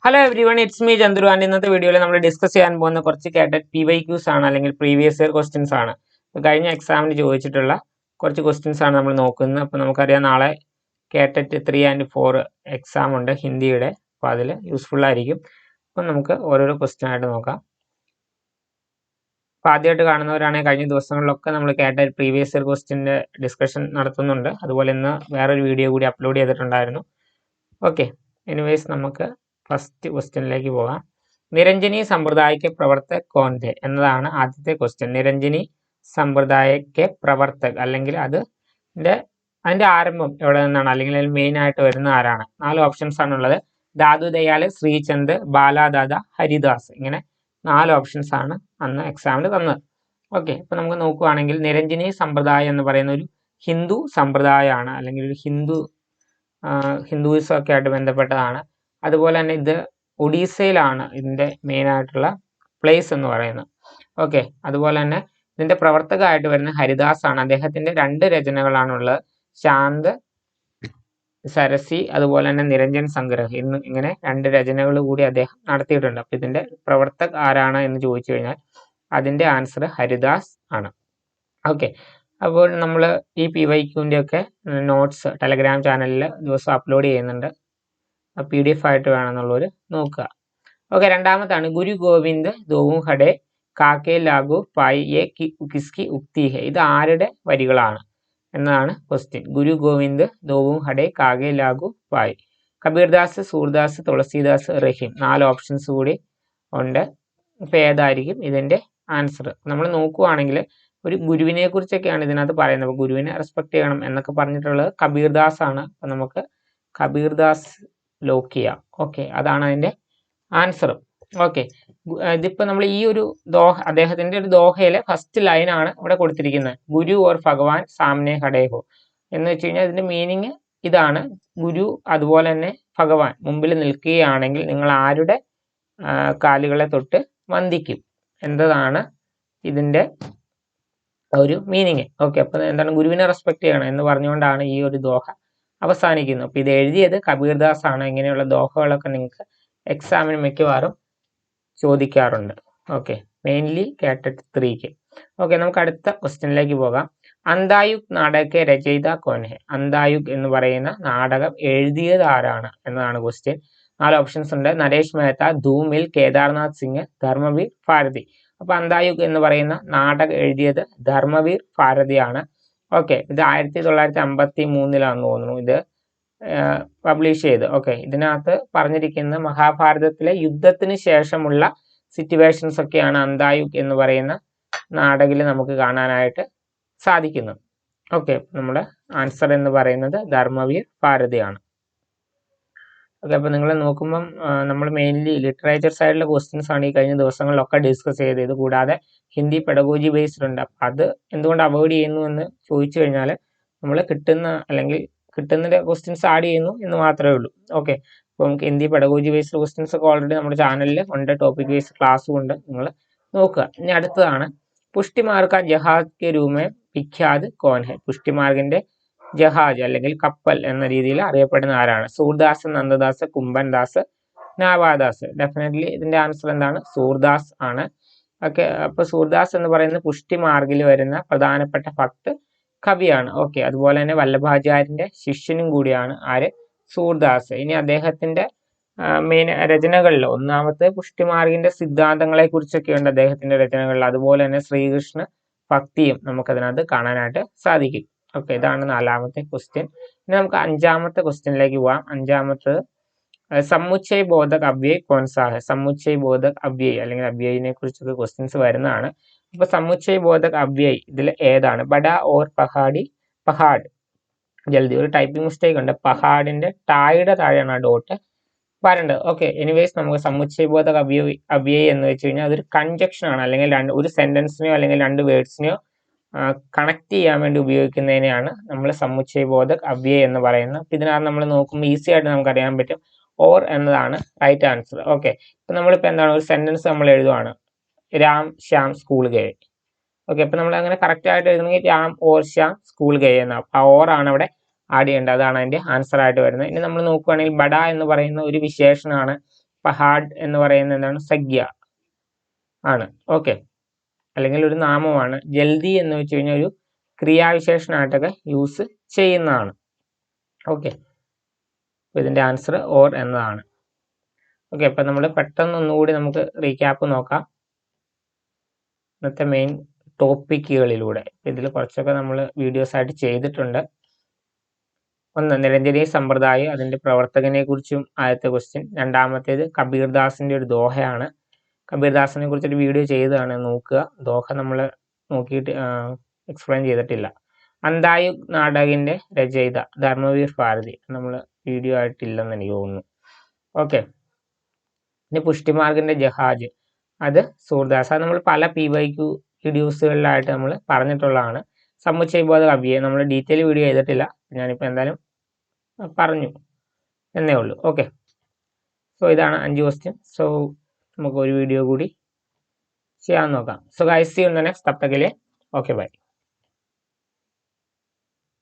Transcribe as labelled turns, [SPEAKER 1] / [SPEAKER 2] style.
[SPEAKER 1] Hello every one, it's me Chandru. And ഇന്നത്തെ വീഡിയോയിൽ നമ്മൾ ഡിസ്കസ് ചെയ്യാൻ പോകുന്ന കുറച്ച് കേട്ടറ്റ് PYQs ആണ്, അല്ലെങ്കിൽ പ്രീവിയസ് ഇയർ ക്വസ്റ്റ്യൻസ് ആണ്. കഴിഞ്ഞ എക്സാമിന് ചോദിച്ചിട്ടുള്ള കുറച്ച് ക്വസ്റ്റ്യൻസ് ആണ് നമ്മൾ നോക്കുന്നത്. അപ്പോൾ നമുക്കറിയാം നാളെ കേട്ടറ്റ് 3 and 4 എക്സാം ഉണ്ട് ഹിന്ദിയുടെ. അപ്പോൾ അതിൽ യൂസ്ഫുൾ ആയിരിക്കും. അപ്പം നമുക്ക് ഓരോരോ ക്വസ്റ്റ്യൻ ആയിട്ട് നോക്കാം. അപ്പോൾ ആദ്യമായിട്ട് കാണുന്നവരാണെങ്കിൽ കഴിഞ്ഞ ദിവസങ്ങളിലൊക്കെ നമ്മൾ കേട്ടറ്റ് പ്രീവിയസ് ഇയർ ക്വസ്റ്റ്യൻ്റെ ഡിസ്കഷൻ നടത്തുന്നുണ്ട്. അതുപോലെ ഇന്ന് വേറൊരു വീഡിയോ കൂടി അപ്ലോഡ് ചെയ്തിട്ടുണ്ടായിരുന്നു. ഓക്കെ, എനിവേസ് നമുക്ക് ഫസ്റ്റ് ക്വസ്റ്റ്യനിലേക്ക് പോകാം. നിരഞ്ജനി സമ്പ്രദായക്ക് പ്രവർത്തക് കോൺ थे എന്നതാണ് ആദ്യത്തെ ക്വസ്റ്റ്യൻ. നിരഞ്ജനി സമ്പ്രദായക്ക് പ്രവർത്തക്, അല്ലെങ്കിൽ അതിന്റെ ആരംഭം എവിടെ നിന്നാണ്, അല്ലെങ്കിൽ അതിൽ മെയിൻ ആയിട്ട് വരുന്ന ആരാണ്? 4 ഓപ്ഷൻസ് ആണുള്ളത്. ദാദു ദയാല്, ശ്രീചന്ദ്, ബാലാദാദ, ഹരിദാസ്. ഇങ്ങനെ 4 ഓപ്ഷൻസ് ആണ് അന്ന് എക്സാമിന് തന്നത്. ഓക്കെ, ഇപ്പൊ നമുക്ക് നോക്കുകയാണെങ്കിൽ നിരഞ്ജനി സമ്പ്രദായം എന്ന് പറയുന്ന ഒരു ഹിന്ദു സമ്പ്രദായമാണ്, അല്ലെങ്കിൽ ഒരു ഹിന്ദുയിസം ഒക്കെ ആയിട്ട് ബന്ധപ്പെട്ടതാണ്. അതുപോലെ തന്നെ ഇത് ഒഡീസയിലാണ് ഇതിന്റെ മെയിൻ ആയിട്ടുള്ള പ്ലേസ് എന്ന് പറയുന്നത്. ഓക്കെ, അതുപോലെ തന്നെ ഇതിന്റെ പ്രവർത്തകമായിട്ട് വരുന്ന ഹരിദാസ് ആണ്. അദ്ദേഹത്തിന്റെ 2 രചനകളാണുള്ളത്, ശാന്ത് സരസി, അതുപോലെ തന്നെ നിരഞ്ജൻ സംഗ്രഹ്. ഇങ്ങനെ 2 രചനകൾ കൂടി അദ്ദേഹം നടത്തിയിട്ടുണ്ട്. അപ്പൊ ഇതിന്റെ പ്രവർത്തക് ആരാണ് എന്ന് ചോദിച്ചു കഴിഞ്ഞാൽ അതിന്റെ ആൻസർ ഹരിദാസ് ആണ്. ഓക്കെ, അപ്പോൾ നമ്മൾ ഈ PYQന്റെ ഒക്കെ നോട്ട്സ് ടെലഗ്രാം ചാനലിൽ ദിവസം അപ്ലോഡ് ചെയ്യുന്നുണ്ട്. PDF ആയിട്ട് വേണമെന്നുള്ളവർ നോക്കുക. ഓക്കെ, രണ്ടാമത്താണ് ഗുരു ഗോവിന്ദ് ദോവും ഹഡെ കാക്കെ ലാഗു പായി യെ കിസ്കി ഉക്തി ഹെ. ഇത് ആരുടെ വരികളാണ് എന്നതാണ് ക്വസ്റ്റ്യൻ. ഗുരു ഗോവിന്ദ് ദോവും ഹഡെ കാകെ ലാഗു പായി. കബീർദാസ്, സൂർദാസ്, തുളസീദാസ്, റഹീം. 4 ഓപ്ഷൻസ് കൂടി ഉണ്ട്. ഇപ്പൊ ഏതായിരിക്കും ഇതിന്റെ ആൻസർ? നമ്മൾ നോക്കുവാണെങ്കിൽ ഒരു ഗുരുവിനെ കുറിച്ചൊക്കെയാണ് ഇതിനകത്ത് പറയുന്നത്. അപ്പോൾ ഗുരുവിനെ റെസ്പെക്ട് ചെയ്യണം എന്നൊക്കെ പറഞ്ഞിട്ടുള്ളത് കബീർദാസ് ആണ്. അപ്പൊ നമുക്ക് കബീർദാസ് ലോക്ക് ചെയ്യാം. ഓക്കെ, അതാണ് അതിന്റെ ആൻസർ. ഓക്കെ, ഇതിപ്പോ നമ്മൾ ഈ ഒരു അദ്ദേഹത്തിന്റെ ഒരു ദോഹയിലെ ഫസ്റ്റ് ലൈനാണ് ഇവിടെ കൊടുത്തിരിക്കുന്നത്. ഗുരു ഓർ ഭഗവാൻ സാമനെ ഖഡേ ഹോ എന്ന് വെച്ച് കഴിഞ്ഞാൽ ഇതിന്റെ മീനിങ് ഇതാണ്. ഗുരു അതുപോലെ തന്നെ ഭഗവാൻ മുമ്പിൽ നിൽക്കുകയാണെങ്കിൽ നിങ്ങൾ ആരുടെ കാലുകളെ തൊട്ട് വന്ദിക്കും എന്നതാണ് ഇതിന്റെ ഒരു മീനിങ്. ഓക്കെ, അപ്പൊ എന്താണ്, ഗുരുവിനെ റെസ്പെക്ട് ചെയ്യണം എന്ന് പറഞ്ഞുകൊണ്ടാണ് ഈ ഒരു ദോഹ അവസാനിക്കുന്നത്. അപ്പൊ ഇത് എഴുതിയത് കബീർദാസ് ആണ്. ഇങ്ങനെയുള്ള ദോഹകളൊക്കെ നിങ്ങൾക്ക് എക്സാമിന് മിക്കവാറും ചോദിക്കാറുണ്ട്. ഓക്കെ, മെയിൻലി കേട്ടറ്റ് 3ക്ക്. ഓക്കെ, നമുക്ക് അടുത്ത ക്വസ്റ്റ്യനിലേക്ക് പോകാം. അന്തായുക് നാടക രചയിത കോൻ ഹെ. അന്തായുക് എന്ന് പറയുന്ന നാടകം എഴുതിയത് ആരാണ് എന്നതാണ് ക്വസ്റ്റ്യൻ. 4 ഓപ്ഷൻസ് ഉണ്ട്. നരേഷ് മേത്ത, ധൂമിൽ, കേദാർനാഥ് സിംഗ്, ധർമ്മവീർ ഭാരതി. അപ്പൊ അന്തായുക് എന്ന് പറയുന്ന നാടകം എഴുതിയത് ധർമ്മവീർ ഭാരതിയാണ്. ഓക്കെ, ഇത് 1953 തോന്നുന്നു ഇത് പബ്ലിഷ് ചെയ്ത്. ഓക്കെ, ഇതിനകത്ത് പറഞ്ഞിരിക്കുന്ന മഹാഭാരതത്തിലെ യുദ്ധത്തിന് ശേഷമുള്ള സിറ്റുവേഷൻസ് ഒക്കെയാണ് അന്തായുക് എന്ന് പറയുന്ന നാടകിൽ നമുക്ക് കാണാനായിട്ട് സാധിക്കുന്നത്. ഓക്കെ, നമ്മുടെ ആൻസർ എന്ന് പറയുന്നത് ധർമ്മവീർ ഭാരതിയാണ്. ഓക്കെ, അപ്പൊ നിങ്ങൾ നോക്കുമ്പം നമ്മൾ മെയിൻലി ലിറ്ററേച്ചർ സൈഡിലെ ക്വസ്റ്റ്യൻസ് ആണ് ഈ കഴിഞ്ഞ ദിവസങ്ങളിലൊക്കെ ഡിസ്കസ് ചെയ്തത്. ഇത് കൂടാതെ ഹിന്ദി പെഡഗോജി ബേസ്ഡ് ഉണ്ട്. അപ്പം അത് എന്തുകൊണ്ട് അവോയ്ഡ് ചെയ്യുന്നു എന്ന് ചോദിച്ചു കഴിഞ്ഞാൽ നമ്മൾ കിട്ടുന്ന ക്വസ്റ്റ്യൻസ് ആഡ് ചെയ്യുന്നു എന്ന് മാത്രമേ ഉള്ളൂ. ഓക്കെ, അപ്പോൾ നമുക്ക് ഹിന്ദി പെഡഗോജി ബേസ്ഡ് ക്വസ്റ്റ്യൻസ് ഒക്കെ ഓൾറെഡി നമ്മുടെ ചാനലിൽ ഉണ്ട്. ടോപ്പിക് ബേസ്ഡ് ക്ലാസ്സും ഉണ്ട്, നിങ്ങൾ നോക്കുക. ഇനി അടുത്തതാണ് പുഷ്ടിമാർഗ ജഹാദ് കെ രൂപേ വിഖ്യാത് കോൻ ഹെ. പുഷ്ടിമാർഗിന്റെ ജഹാജ് അല്ലെങ്കിൽ കപ്പൽ എന്ന രീതിയിൽ അറിയപ്പെടുന്ന ആരാണ്? സൂർദാസ്, നന്ദദാസ്, കുംഭൻദാസ്, നാവാദാസ്. ഡെഫിനറ്റ്ലി ഇതിന്റെ ആൻസർ എന്താണ്? സൂർദാസ് ആണ്. ഓക്കെ, അപ്പൊ സൂർദാസ് എന്ന് പറയുന്ന പുഷ്ടിമാർഗിൽ വരുന്ന പ്രധാനപ്പെട്ട ഭക്ത് കവിയാണ്. ഓക്കെ, അതുപോലെ തന്നെ വല്ലഭാചാര്യന്റെ ശിഷ്യനും കൂടിയാണ് ആര്? സൂർദാസ്. ഇനി അദ്ദേഹത്തിന്റെ മെയിൻ രചനകളിൽ ഒന്നാമത്തെ പുഷ്ടിമാർഗിന്റെ സിദ്ധാന്തങ്ങളെ കുറിച്ചൊക്കെയുണ്ട് അദ്ദേഹത്തിന്റെ രചനകളിൽ. അതുപോലെ തന്നെ ശ്രീകൃഷ്ണ ഭക്തിയും നമുക്കതിനകത്ത് കാണാനായിട്ട് സാധിക്കും. ഓക്കെ, ഇതാണ് 4ാമത്തെ ക്വസ്റ്റ്യൻ. ഇനി നമുക്ക് 5ാമത്തെ ക്വസ്റ്റ്യനിലേക്ക് പോവാം. 5ാമത്തത് സമുച്ചയ ബോധക് അവ്യയ് കോൺസാ ഹെ. സമുച്ചയ ബോധക് അവ്യയ് അല്ലെങ്കിൽ അവ്യയിനെ കുറിച്ചൊക്കെ ക്വസ്റ്റ്യൻസ് വരുന്നതാണ്. അപ്പൊ സമുച്ചയ ബോധക് അവ്യയ് ഇതിൽ ഏതാണ്? ബഡ ഓർ പഹാഡ്. ജൽദി, ഒരു ടൈപ്പിംഗ് മിസ്റ്റേക്ക് ഉണ്ട്. പഹാഡിന്റെ ടായുടെ താഴെയാണ് ആ ഡോട്ട് വരേണ്ടത്. ഓക്കെ, എനിവേസ് നമുക്ക് സമുച്ചയ ബോധക് അവ്യയ് എന്ന് വെച്ച് കഴിഞ്ഞാൽ അതൊരു കൺജക്ഷൻ ആണ്, അല്ലെങ്കിൽ ഒരു സെന്റൻസിനെയോ അല്ലെങ്കിൽ 2 വേർഡ്സിനെയോ കണക്ട് ചെയ്യാൻ വേണ്ടി ഉപയോഗിക്കുന്നതിനെയാണ് നമ്മൾ സമുച്ചയ ബോധക് അവ്യയ് എന്ന് പറയുന്നത്. അപ്പൊ ഇതിനകത്ത് നമ്മൾ നോക്കുമ്പോൾ ഈസി ആയിട്ട് നമുക്ക് അറിയാൻ പറ്റും ഓർ എന്നതാണ് റൈറ്റ് ആൻസർ. ഓക്കെ, ഇപ്പൊ നമ്മളിപ്പോ എന്താണ്, ഒരു സെന്റൻസ് നമ്മൾ എഴുതുവാണ്, രാം ശ്യാം സ്കൂൾ ഗയെ. ഓക്കെ, അപ്പൊ നമ്മൾ അങ്ങനെ കറക്റ്റ് ആയിട്ട് എഴുതണമെങ്കിൽ രാം ഓർ ശ്യാം സ്കൂൾ ഗയെ എന്ന ആ ഓർ ആണ് അവിടെ ആഡ് ചെയ്യേണ്ടത്. അതാണ് അതിന്റെ ആൻസർ ആയിട്ട് വരുന്നത്. ഇനി നമ്മൾ നോക്കുകയാണെങ്കിൽ ബഡ എന്ന് പറയുന്ന ഒരു വിശേഷണമാണ് പഹാഡ് എന്ന് പറയുന്നത് എന്താണ്? സംഖ്യ ആണ്. ഓക്കെ, അല്ലെങ്കിൽ ഒരു നാമമാണ്. ജൽദി എന്ന് വെച്ച് കഴിഞ്ഞാൽ ഒരു ക്രിയാവിശേഷണമായിട്ടൊക്കെ യൂസ് ചെയ്യുന്നതാണ്. ഓക്കെ, ഇതിൻ്റെ ആൻസർ ഓർ എന്നതാണ്. ഓക്കെ, അപ്പം നമ്മൾ പെട്ടെന്ന് ഒന്നുകൂടി നമുക്ക് റീക്യാപ്പ് നോക്കാം ഇന്നത്തെ മെയിൻ ടോപ്പിക്കുകളിലൂടെ. ഇതിൽ കുറച്ചൊക്കെ നമ്മൾ വീഡിയോസ് ആയിട്ട് ചെയ്തിട്ടുണ്ട്. ഒന്ന്, നിരഞ്ജനി സമ്പ്രദായം, അതിൻ്റെ പ്രവർത്തകനെ കുറിച്ചും ആദ്യത്തെ ക്വസ്റ്റ്യൻ. രണ്ടാമത്തേത് കബീർദാസിൻ്റെ ഒരു ദോഹയാണ്. കബീർദാസിനെ കുറിച്ചൊരു വീഡിയോ ചെയ്തതാണ്, നോക്കുക. ദോഹ നമ്മൾ നോക്കിയിട്ട് എക്സ്പ്ലെയിൻ ചെയ്തിട്ടില്ല. അന്തായുക് നാടകിൻ്റെ രചയിത ധർമ്മവീർ ഭാരതി, നമ്മൾ വീഡിയോ ആയിട്ടില്ലെന്ന് എനിക്ക് തോന്നുന്നു. ഓക്കെ, ഇനി പുഷ്ടിമാർഗിൻ്റെ ജഹാജ്, അത് സൂർദാസ്. അത് നമ്മൾ പല PYQ വീഡിയോസുകളിലായിട്ട് നമ്മൾ പറഞ്ഞിട്ടുള്ളതാണ്. സമുച്ചയബോധ കവിയെ നമ്മൾ ഡീറ്റെയിൽ വീഡിയോ ചെയ്തിട്ടില്ല, ഞാനിപ്പോൾ എന്തായാലും പറഞ്ഞു എന്നേ ഉള്ളൂ. ഓക്കെ, സോ ഇതാണ് 5 ക്വസ്റ്റ്യൻ. സോ നമുക്ക് ഒരു വീഡിയോ കൂടി ചെയ്യാൻ നോക്കാം. So guys, see you in the next. തബ് തക് के लिए ओके बाय.